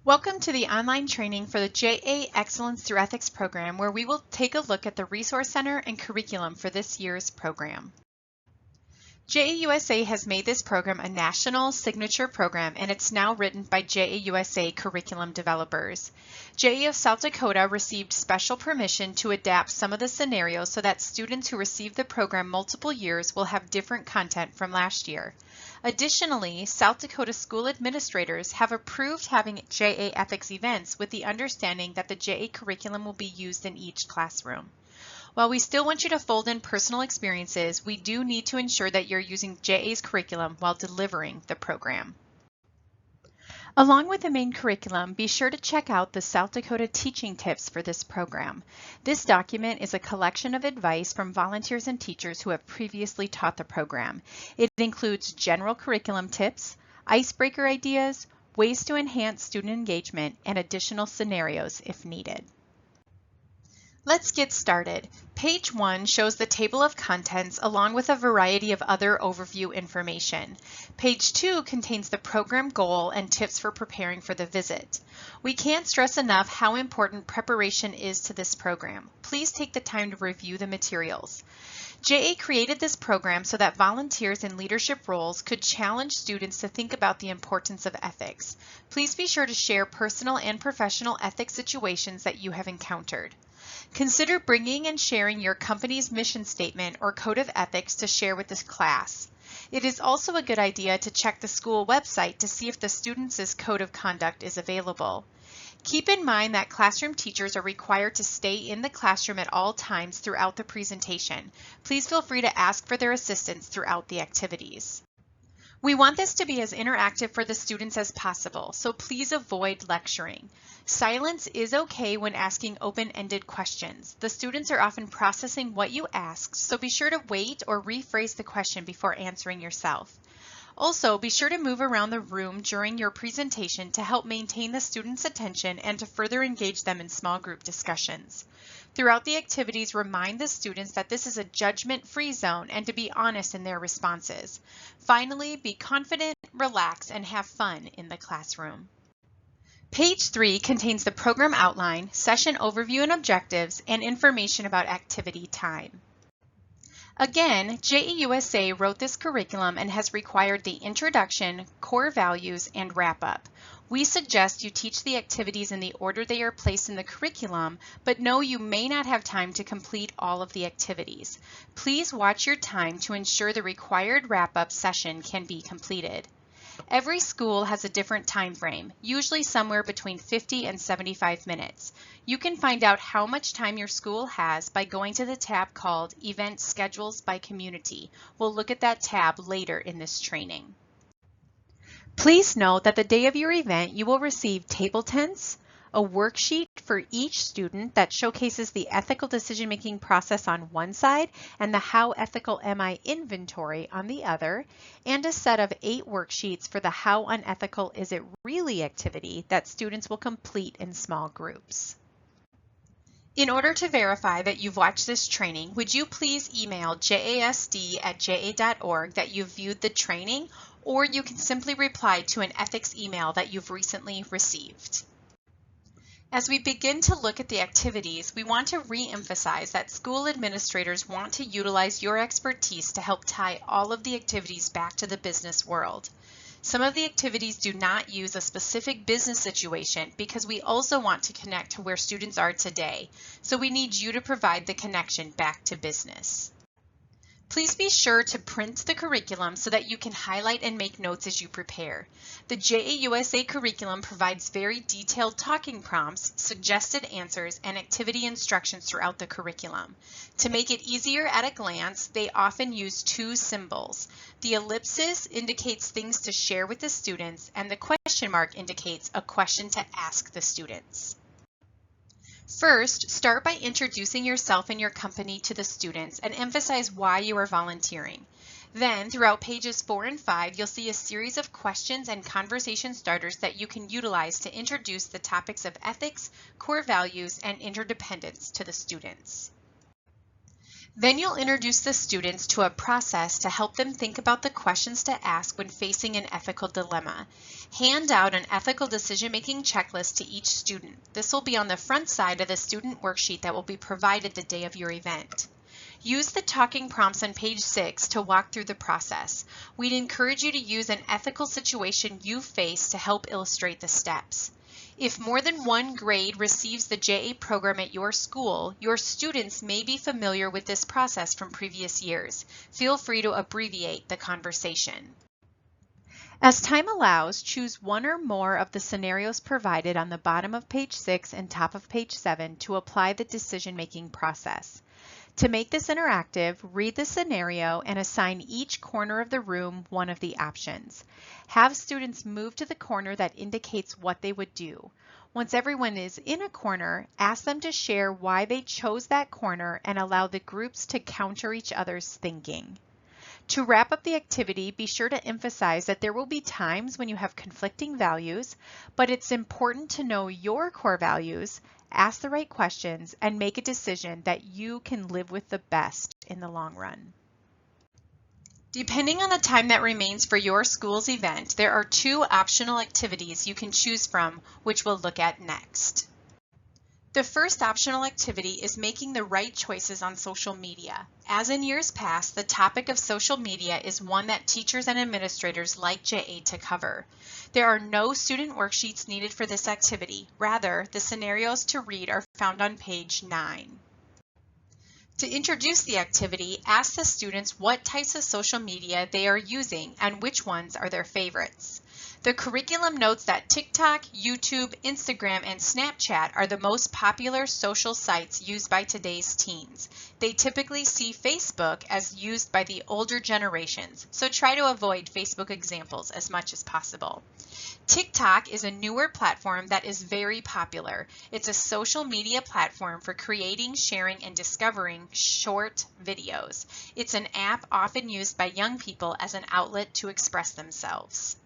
Welcome to the online training for the JA Excellence Through Ethics program, where we will take a look at the Resource Center and curriculum for this year's program. JAUSA has made this program a national signature program, and it's now written by JAUSA curriculum developers. JA of South Dakota received special permission to adapt some of the scenarios so that students who receive the program multiple years will have different content from last year. Additionally, South Dakota school administrators have approved having JA ethics events with the understanding that the JA curriculum will be used in each classroom. While we still want you to fold in personal experiences, we do need to ensure that you're using JA's curriculum while delivering the program. Along with the main curriculum, be sure to check out the South Dakota teaching tips for this program. This document is a collection of advice from volunteers and teachers who have previously taught the program. It includes general curriculum tips, icebreaker ideas, ways to enhance student engagement, and additional scenarios if needed. Let's get started. Page 1 shows the table of contents along with a variety of other overview information. Page 2 contains the program goal and tips for preparing for the visit. We can't stress enough how important preparation is to this program. Please take the time to review the materials. JA created this program so that volunteers in leadership roles could challenge students to think about the importance of ethics. Please be sure to share personal and professional ethics situations that you have encountered. Consider bringing and sharing your company's mission statement or code of ethics to share with this class. It is also a good idea to check the school website to see if the students' code of conduct is available. Keep in mind that classroom teachers are required to stay in the classroom at all times throughout the presentation. Please feel free to ask for their assistance throughout the activities. We want this to be as interactive for the students as possible, so please avoid lecturing. Silence is okay when asking open-ended questions. The students are often processing what you asked, so be sure to wait or rephrase the question before answering yourself. Also, be sure to move around the room during your presentation to help maintain the students' attention and to further engage them in small group discussions. Throughout the activities, remind the students that this is a judgment-free zone and to be honest in their responses. Finally, be confident, relax, and have fun in the classroom. Page 3 contains the program outline, session overview and objectives, and information about activity time. Again, JAUSA wrote this curriculum and has required the introduction, core values, and wrap-up. We suggest you teach the activities in the order they are placed in the curriculum, but know you may not have time to complete all of the activities. Please watch your time to ensure the required wrap-up session can be completed. Every school has a different time frame, usually somewhere between 50 and 75 minutes. You can find out how much time your school has by going to the tab called Event Schedules by Community. We'll look at that tab later in this training. Please note that the day of your event, you will receive table tents, a worksheet for each student that showcases the ethical decision-making process on one side and the How Ethical Am I inventory on the other, and a set of 8 worksheets for the How Unethical Is It Really activity that students will complete in small groups. In order to verify that you've watched this training, would you please email jasd@ja.org that you've viewed the training, or you can simply reply to an ethics email that you've recently received. As we begin to look at the activities, we want to re-emphasize that school administrators want to utilize your expertise to help tie all of the activities back to the business world. Some of the activities do not use a specific business situation because we also want to connect to where students are today, so we need you to provide the connection back to business. Please be sure to print the curriculum so that you can highlight and make notes as you prepare. The JAUSA curriculum provides very detailed talking prompts, suggested answers, and activity instructions throughout the curriculum. To make it easier at a glance, they often use 2 symbols. The ellipsis indicates things to share with the students, and the question mark indicates a question to ask the students. First, start by introducing yourself and your company to the students and emphasize why you are volunteering. Then, throughout pages 4 and 5, you'll see a series of questions and conversation starters that you can utilize to introduce the topics of ethics, core values, and interdependence to the students. Then you'll introduce the students to a process to help them think about the questions to ask when facing an ethical dilemma. Hand out an ethical decision-making checklist to each student. This will be on the front side of the student worksheet that will be provided the day of your event. Use the talking prompts on page 6 to walk through the process. We'd encourage you to use an ethical situation you face to help illustrate the steps. If more than one grade receives the JA program at your school, your students may be familiar with this process from previous years. Feel free to abbreviate the conversation. As time allows, choose one or more of the scenarios provided on the bottom of page 6 and top of page 7 to apply the decision-making process. To make this interactive, read the scenario and assign each corner of the room one of the options. Have students move to the corner that indicates what they would do. Once everyone is in a corner, ask them to share why they chose that corner and allow the groups to counter each other's thinking. To wrap up the activity, be sure to emphasize that there will be times when you have conflicting values, but it's important to know your core values, ask the right questions, and make a decision that you can live with the best in the long run. Depending on the time that remains for your school's event, there are 2 optional activities you can choose from, which we'll look at next. The first optional activity is making the right choices on social media. As in years past, the topic of social media is one that teachers and administrators like JA to cover. There are no student worksheets needed for this activity. Rather, the scenarios to read are found on page 9. To introduce the activity, ask the students what types of social media they are using and which ones are their favorites. The curriculum notes that TikTok, YouTube, Instagram, and Snapchat are the most popular social sites used by today's teens. They typically see Facebook as used by the older generations, so try to avoid Facebook examples as much as possible. TikTok is a newer platform that is very popular. It's a social media platform for creating, sharing, and discovering short videos. It's an app often used by young people as an outlet to express themselves.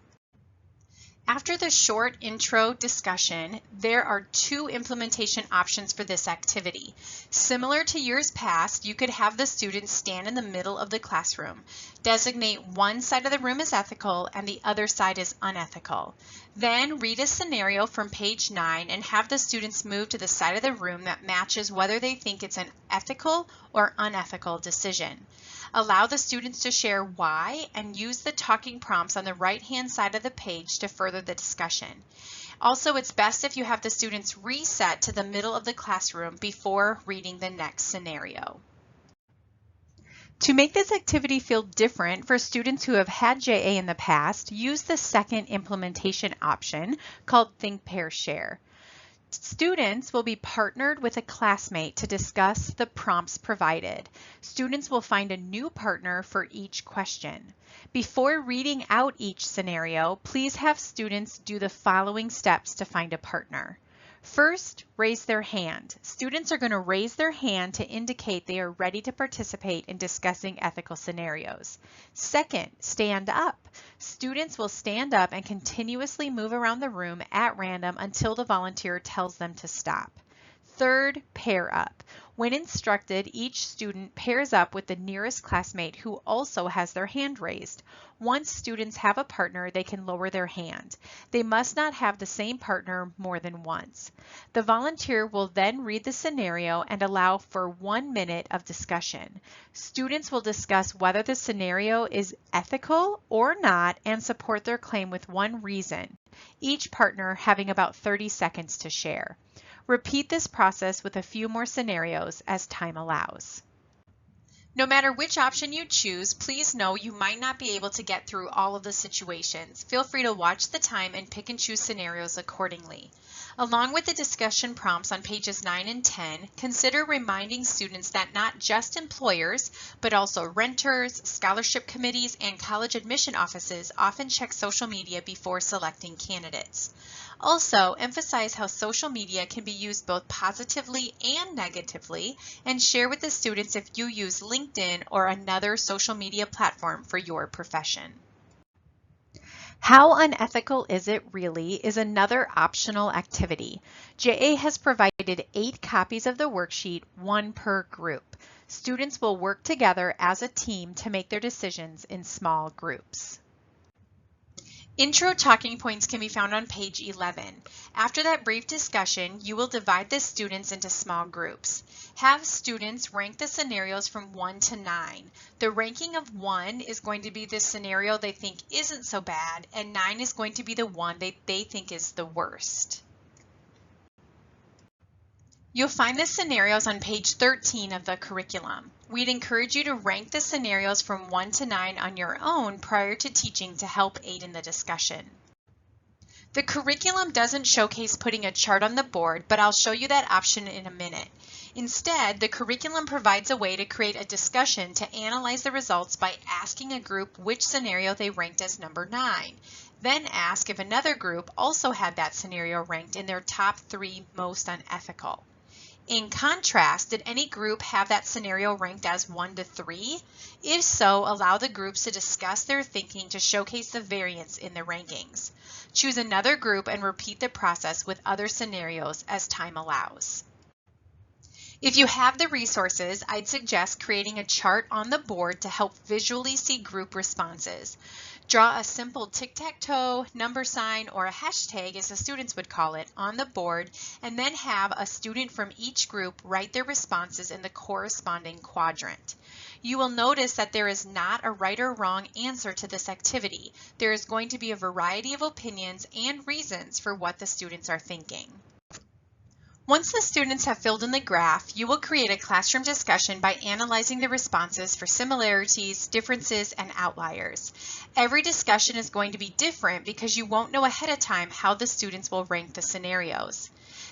After the short intro discussion, there are 2 implementation options for this activity. Similar to years past, you could have the students stand in the middle of the classroom. Designate one side of the room as ethical and the other side as unethical. Then read a scenario from page 9 and have the students move to the side of the room that matches whether they think it's an ethical or unethical decision. Allow the students to share why and use the talking prompts on the right-hand side of the page to further the discussion. Also, it's best if you have the students reset to the middle of the classroom before reading the next scenario. To make this activity feel different for students who have had JA in the past, use the second implementation option called Think, Pair, Share. Students will be partnered with a classmate to discuss the prompts provided. Students will find a new partner for each question. Before reading out each scenario, please have students do the following steps to find a partner. First, raise their hand. Students are going to raise their hand to indicate they are ready to participate in discussing ethical scenarios. Second, stand up. Students will stand up and continuously move around the room at random until the volunteer tells them to stop. Third, pair up. When instructed, each student pairs up with the nearest classmate who also has their hand raised. Once students have a partner, they can lower their hand. They must not have the same partner more than once. The volunteer will then read the scenario and allow for 1 minute of discussion. Students will discuss whether the scenario is ethical or not and support their claim with one reason, each partner having about 30 seconds to share. Repeat this process with a few more scenarios as time allows. No matter which option you choose, please know you might not be able to get through all of the situations. Feel free to watch the time and pick and choose scenarios accordingly. Along with the discussion prompts on pages 9 and 10, consider reminding students that not just employers, but also renters, scholarship committees, and college admission offices often check social media before selecting candidates. Also, emphasize how social media can be used both positively and negatively, and share with the students if you use LinkedIn or another social media platform for your profession. How unethical is it really is another optional activity. JA has provided 8 copies of the worksheet, 1 per group. Students will work together as a team to make their decisions in small groups. Intro talking points can be found on page 11. After that brief discussion, you will divide the students into small groups. Have students rank the scenarios from 1 to 9. The ranking of 1 is going to be the scenario they think isn't so bad, and 9 is going to be the one they think is the worst. You'll find the scenarios on page 13 of the curriculum. We'd encourage you to rank the scenarios from 1 to 9 on your own prior to teaching to help aid in the discussion. The curriculum doesn't showcase putting a chart on the board, but I'll show you that option in a minute. Instead, the curriculum provides a way to create a discussion to analyze the results by asking a group which scenario they ranked as number 9. Then ask if another group also had that scenario ranked in their top 3 most unethical. In contrast, did any group have that scenario ranked as 1 to 3? If so, allow the groups to discuss their thinking to showcase the variance in the rankings. Choose another group and repeat the process with other scenarios as time allows. If you have the resources, I'd suggest creating a chart on the board to help visually see group responses. Draw a simple tic-tac-toe, number sign, or a hashtag, as the students would call it, on the board, and then have a student from each group write their responses in the corresponding quadrant. You will notice that there is not a right or wrong answer to this activity. There is going to be a variety of opinions and reasons for what the students are thinking. Once the students have filled in the graph, you will create a classroom discussion by analyzing the responses for similarities, differences, and outliers. Every discussion is going to be different because you won't know ahead of time how the students will rank the scenarios.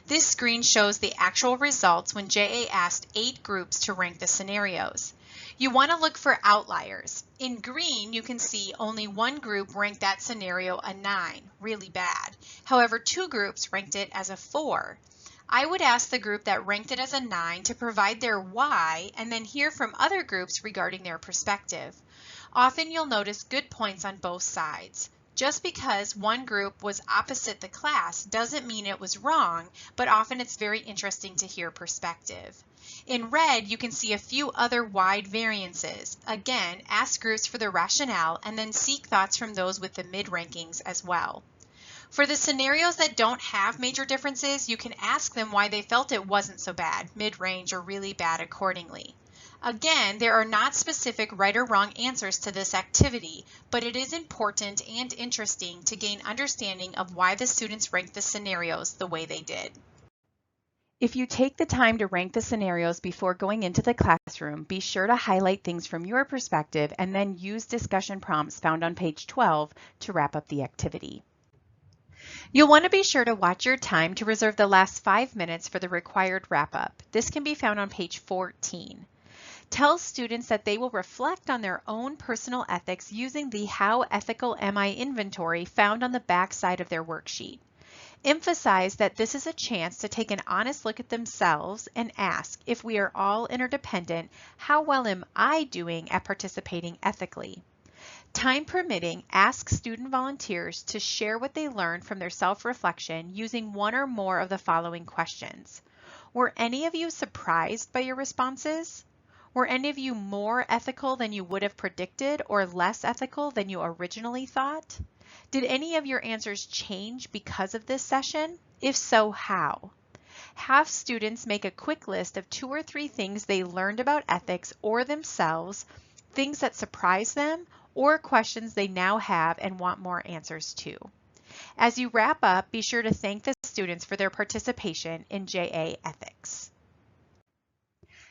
This screen shows the actual results when JA asked 8 groups to rank the scenarios. You want to look for outliers. In green, you can see only one group ranked that scenario a 9, really bad. However, 2 groups ranked it as a 4. I would ask the group that ranked it as a 9 to provide their why and then hear from other groups regarding their perspective. Often you'll notice good points on both sides. Just because one group was opposite the class doesn't mean it was wrong, but often it's very interesting to hear perspective. In red, you can see a few other wide variances. Again, ask groups for their rationale and then seek thoughts from those with the mid rankings as well. For the scenarios that don't have major differences, you can ask them why they felt it wasn't so bad, mid-range, or really bad accordingly. Again, there are not specific right or wrong answers to this activity, but it is important and interesting to gain understanding of why the students ranked the scenarios the way they did. If you take the time to rank the scenarios before going into the classroom, be sure to highlight things from your perspective and then use discussion prompts found on page 12 to wrap up the activity. You'll want to be sure to watch your time to reserve the last 5 minutes for the required wrap-up. This can be found on page 14. Tell students that they will reflect on their own personal ethics using the How Ethical Am I inventory found on the back side of their worksheet. Emphasize that this is a chance to take an honest look at themselves and ask, if we are all interdependent, how well am I doing at participating ethically? Time permitting, ask student volunteers to share what they learned from their self-reflection using one or more of the following questions. Were any of you surprised by your responses? Were any of you more ethical than you would have predicted or less ethical than you originally thought? Did any of your answers change because of this session? If so, how? Have students make a quick list of 2 or 3 things they learned about ethics or themselves, things that surprised them, or questions they now have and want more answers to. As you wrap up, be sure to thank the students for their participation in JA Ethics.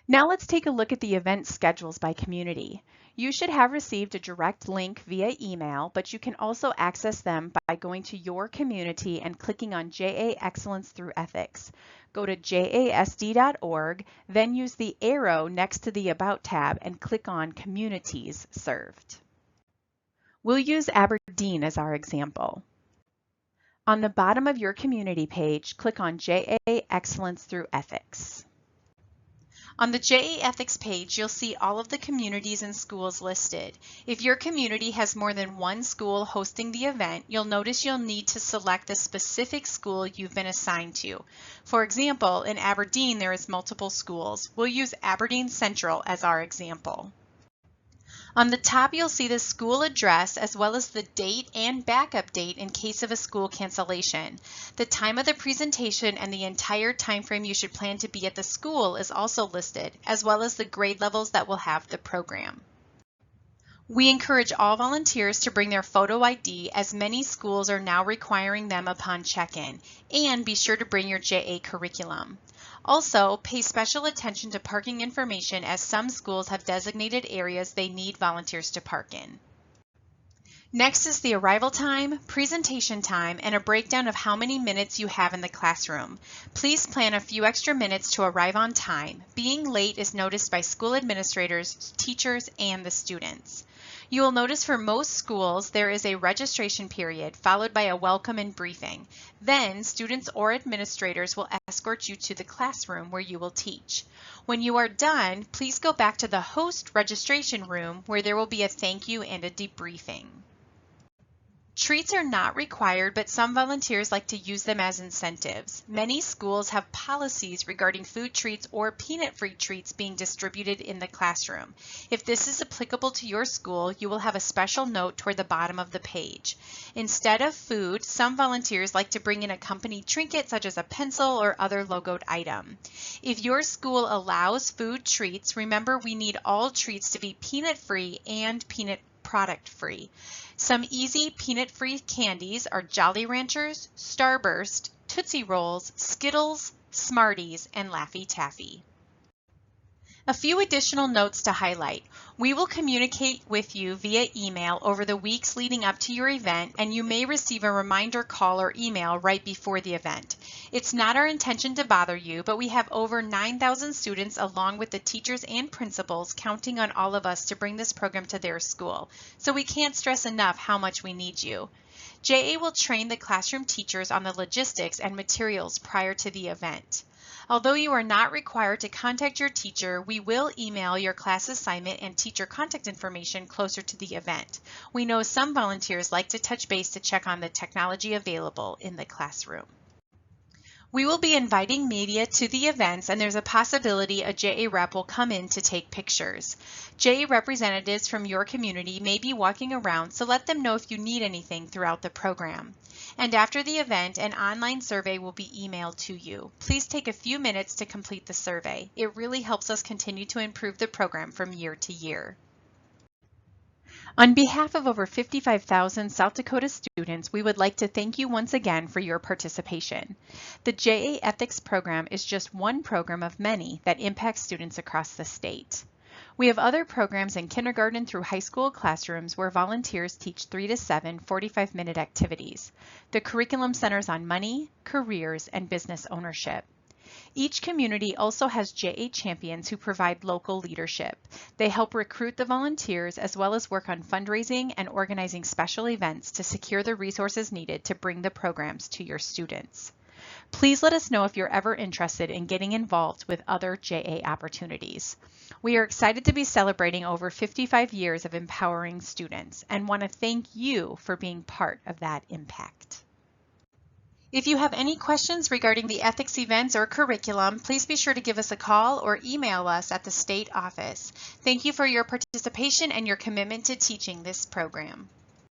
Now let's take a look at the event schedules by community. You should have received a direct link via email, but you can also access them by going to your community and clicking on JA Excellence Through Ethics. Go to jasd.org, then use the arrow next to the About tab and click on Communities Served. We'll use Aberdeen as our example. On the bottom of your community page, click on JA Excellence Through Ethics. On the JA Ethics page, you'll see all of the communities and schools listed. If your community has more than one school hosting the event, you'll notice you'll need to select the specific school you've been assigned to. For example, in Aberdeen, there is multiple schools. We'll use Aberdeen Central as our example. On the top, you'll see the school address as well as the date and backup date in case of a school cancellation. The time of the presentation and the entire time frame you should plan to be at the school is also listed, as well as the grade levels that will have the program. We encourage all volunteers to bring their photo ID, as many schools are now requiring them upon check-in, and be sure to bring your JA curriculum. Also, pay special attention to parking information, as some schools have designated areas they need volunteers to park in. Next is the arrival time, presentation time, and a breakdown of how many minutes you have in the classroom. Please plan a few extra minutes to arrive on time. Being late is noticed by school administrators, teachers, and the students. You will notice for most schools there is a registration period followed by a welcome and briefing. Then students or administrators will escort you to the classroom where you will teach. When you are done, please go back to the host registration room where there will be a thank you and a debriefing. Treats are not required, but some volunteers like to use them as incentives. Many schools have policies regarding food treats or peanut-free treats being distributed in the classroom. If this is applicable to your school, you will have a special note toward the bottom of the page. Instead of food, some volunteers like to bring in a company trinket such as a pencil or other logoed item. If your school allows food treats, remember we need all treats to be peanut-free and peanut product-free. Some easy peanut-free candies are Jolly Ranchers, Starburst, Tootsie Rolls, Skittles, Smarties, and Laffy Taffy. A few additional notes to highlight. We will communicate with you via email over the weeks leading up to your event, and you may receive a reminder call or email right before the event. It's not our intention to bother you, but we have over 9,000 students along with the teachers and principals counting on all of us to bring this program to their school, so we can't stress enough how much we need you. JA will train the classroom teachers on the logistics and materials prior to the event. Although you are not required to contact your teacher, we will email your class assignment and teacher contact information closer to the event. We know some volunteers like to touch base to check on the technology available in the classroom. We will be inviting media to the events, and there's a possibility a JA rep will come in to take pictures. JA representatives from your community may be walking around, so let them know if you need anything throughout the program. And after the event, an online survey will be emailed to you. Please take a few minutes to complete the survey. It really helps us continue to improve the program from year to year. On behalf of over 55,000 South Dakota students, we would like to thank you once again for your participation. The JA Ethics program is just one program of many that impact students across the state. We have other programs in kindergarten through high school classrooms where volunteers teach 3 to 7 45-minute activities. The curriculum centers on money, careers, and business ownership. Each community also has JA champions who provide local leadership. They help recruit the volunteers as well as work on fundraising and organizing special events to secure the resources needed to bring the programs to your students. Please let us know if you're ever interested in getting involved with other JA opportunities. We are excited to be celebrating over 55 years of empowering students and want to thank you for being part of that impact. If you have any questions regarding the ethics events or curriculum, please be sure to give us a call or email us at the state office. Thank you for your participation and your commitment to teaching this program.